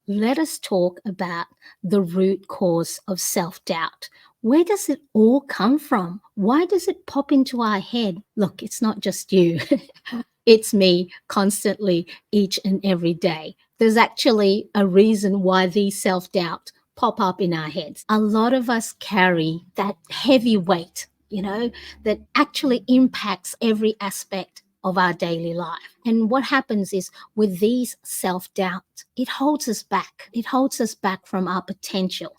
let us talk about the root cause of self-doubt. Where does it all come from? Why does it pop into our head? Look, it's not just you. It's me constantly, each and every day. There's actually a reason why these self-doubt pop up in our heads. A lot of us carry that heavy weight, that actually impacts every aspect of our daily life. And what happens is with these self-doubt, it holds us back. It holds us back from our potential.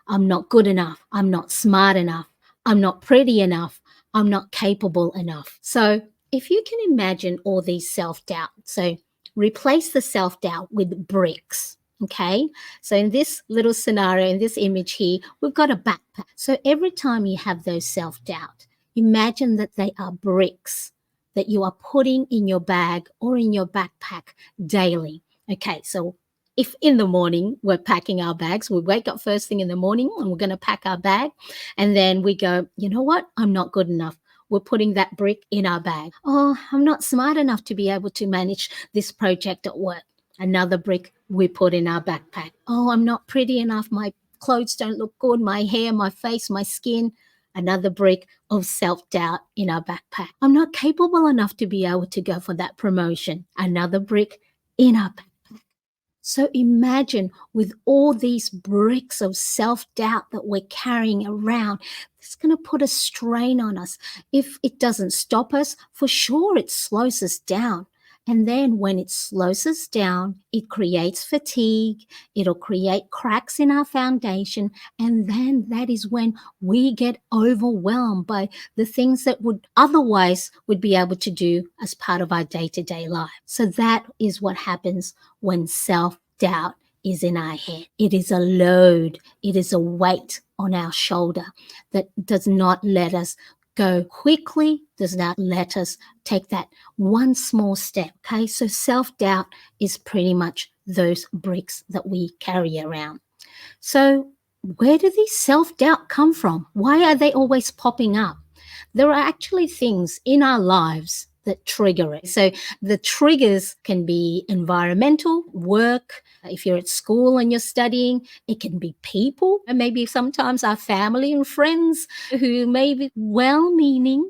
I'm not good enough. I'm not smart enough. I'm not pretty enough. I'm not capable enough. So if you can imagine all these self-doubt, so replace the self-doubt with bricks. Okay, so in this little scenario, in this image here, we've got a backpack. So every time you have those self-doubt, imagine that they are bricks that you are putting in your bag or in your backpack daily. Okay, so if in the morning we're packing our bags, we wake up first thing in the morning and we're going to pack our bag, and then we go, you know what, I'm not good enough. We're putting that brick in our bag. Oh, I'm not smart enough to be able to manage this project at work. Another brick we put in our backpack. Oh, I'm not pretty enough. My clothes don't look good. My hair, my face, my skin. Another brick of self-doubt in our backpack. I'm not capable enough to be able to go for that promotion. Another brick in our backpack. So imagine with all these bricks of self-doubt that we're carrying around, it's going to put a strain on us. If it doesn't stop us, for sure it slows us down. And then when it slows us down, it creates fatigue, it'll create cracks in our foundation, and then that is when we get overwhelmed by the things that would be able to do as part of our day-to-day life. So that is what happens when self-doubt is in our head. It is a load, it is a weight on our shoulder that does not let us go quickly, does not let us take that one small step. Okay, so self-doubt is pretty much those bricks that we carry around. So where do these self-doubt come from? Why are they always popping up? There are actually things in our lives that trigger it. So the triggers can be environmental, work. If you're at school and you're studying, it can be people, and maybe sometimes our family and friends who may be well-meaning,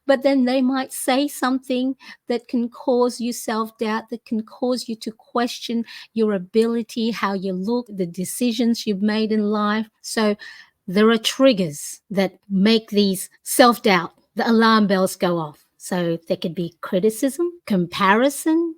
but then they might say something that can cause you self-doubt, that can cause you to question your ability, how you look, the decisions you've made in life. So there are triggers that make these self-doubt, the alarm bells go off. So there could be criticism, comparisons,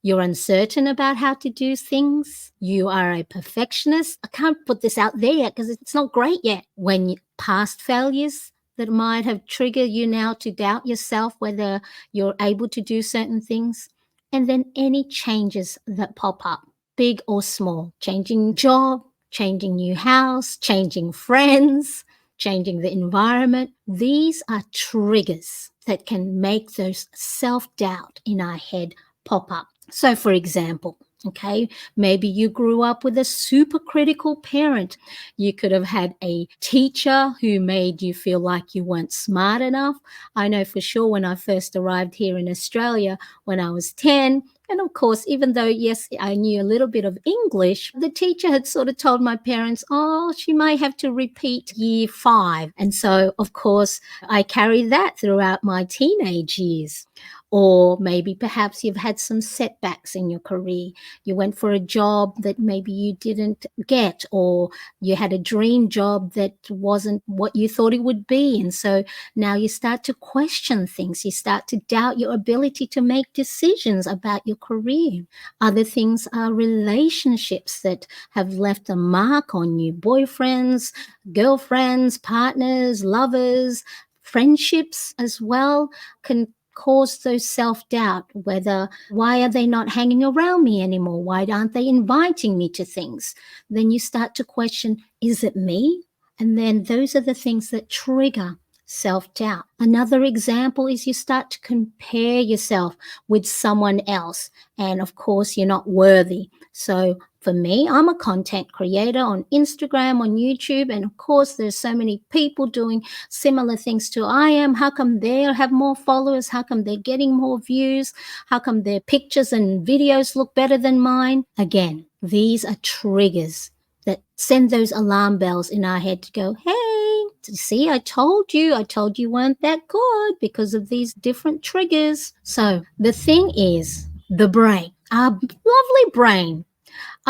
you're uncertain about how to do things, you are a perfectionist. I can't put this out there yet because it's not great yet. When past failures that might have triggered you now to doubt yourself, whether you're able to do certain things, and then any changes that pop up, big or small, changing job, changing new house, changing friends, changing the environment. These are triggers that can make those self-doubt in our head pop up. So for example, okay, maybe you grew up with a super critical parent. You could have had a teacher who made you feel like you weren't smart enough. I know for sure when I first arrived here in Australia when I was 10, and of course, even though, yes, I knew a little bit of English, the teacher had sort of told my parents, oh, she might have to repeat year 5. And so, of course, I carried that throughout my teenage years. Or maybe perhaps you've had some setbacks in your career. You went for a job that maybe you didn't get, or you had a dream job that wasn't what you thought it would be. And so now you start to question things. You start to doubt your ability to make decisions about your career. Other things are relationships that have left a mark on you. Boyfriends, girlfriends, partners, lovers, friendships as well can cause those self-doubt, whether why are they not hanging around me anymore? Why aren't they inviting me to things? Then you start to question, is it me? And then those are the things that trigger self-doubt. Another example is you start to compare yourself with someone else. And of course, you're not worthy. So For me, I'm a content creator on Instagram, on YouTube, and of course, there's so many people doing similar things to I am. How come they have more followers? How come they're getting more views? How come their pictures and videos look better than mine? Again, these are triggers that send those alarm bells in our head to go, hey, see, I told you weren't that good because of these different triggers. So the thing is, the brain, our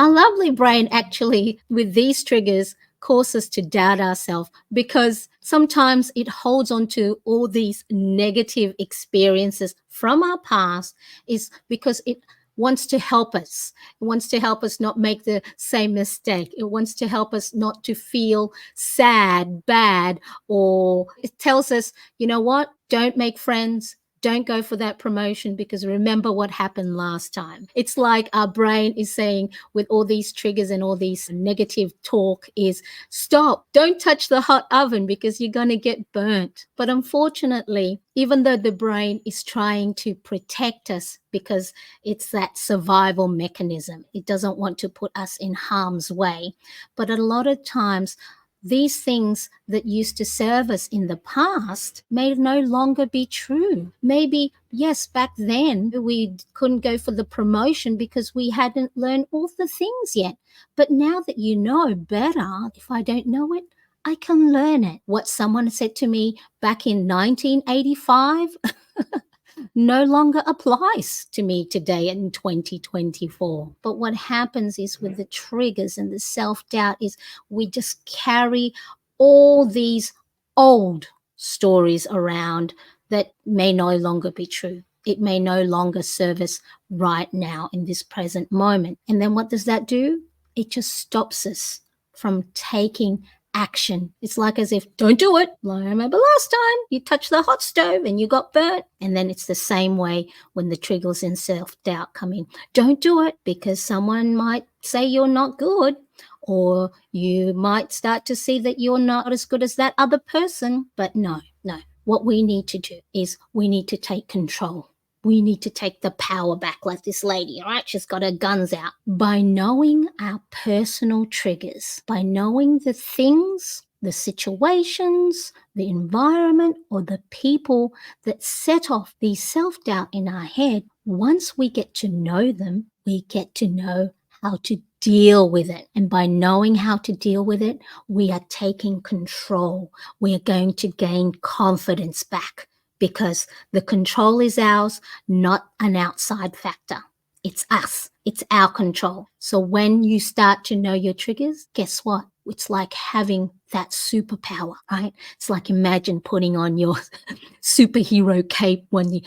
lovely brain actually, with these triggers, cause us to doubt ourselves because sometimes it holds on to all these negative experiences from our past is because it wants to help us. It wants to help us not make the same mistake. It wants to help us not to feel sad, bad, or it tells us, you know what? Don't make friends. Don't go for that promotion because remember what happened last time. It's like our brain is saying, with all these triggers and all these negative talk, is stop, don't touch the hot oven because you're going to get burnt. But unfortunately, even though the brain is trying to protect us because it's that survival mechanism, it doesn't want to put us in harm's way. But a lot of times, these things that used to serve us in the past may no longer be true. Maybe, yes, back then we couldn't go for the promotion because we hadn't learned all the things yet. But now that you know better, if I don't know it, I can learn it. What someone said to me back in 1985 no longer applies to me today in 2024. But what happens is with the triggers and the self-doubt is we just carry all these old stories around that may no longer be true. It may no longer serve us right now in this present moment. And then what does that do? It just stops us from taking action. It's like as if, don't do it. I remember last time you touched the hot stove and you got burnt. And then it's the same way when the triggers and self-doubt come in. Don't do it because someone might say you're not good, or you might start to see that you're not as good as that other person. But no. What we need to do is we need to take control. We need to take the power back like this lady, all right? She's got her guns out. By knowing our personal triggers, by knowing the things, the situations, the environment, or the people that set off the self-doubt in our head, once we get to know them, we get to know how to deal with it. And by knowing how to deal with it, we are taking control. We are going to gain confidence back because the control is ours, not an outside factor. It's us. It's our control. So when you start to know your triggers, guess what? It's like having that superpower, right? It's like imagine putting on your superhero cape when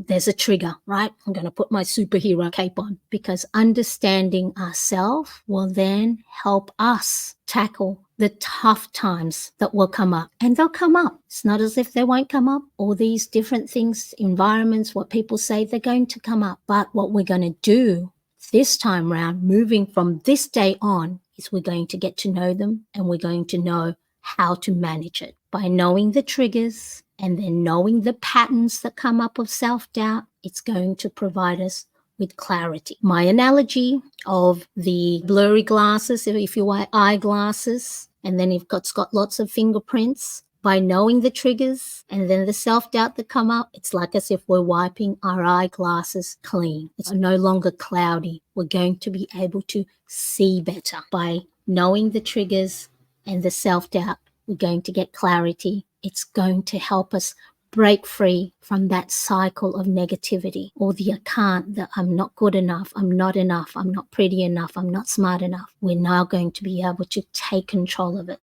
there's a trigger, right? I'm going to put my superhero cape on because understanding ourselves will then help us tackle the tough times that will come up. And they'll come up. It's not as if they won't come up. All these different things, environments, what people say, they're going to come up. But what we're going to do this time round, moving from this day on, is we're going to get to know them and we're going to know how to manage it. By knowing the triggers and then knowing the patterns that come up of self-doubt, it's going to provide us with clarity. My analogy of the blurry glasses, if you wear eyeglasses and then it's got lots of fingerprints, by knowing the triggers and then the self-doubt that come up, it's like as if we're wiping our eyeglasses clean. It's no longer cloudy. We're going to be able to see better. By knowing the triggers and the self-doubt, we're going to get clarity. It's going to help us break free from that cycle of negativity or the I can't, that I'm not good enough, I'm not enough, I'm not pretty enough, I'm not smart enough. We're now going to be able to take control of it.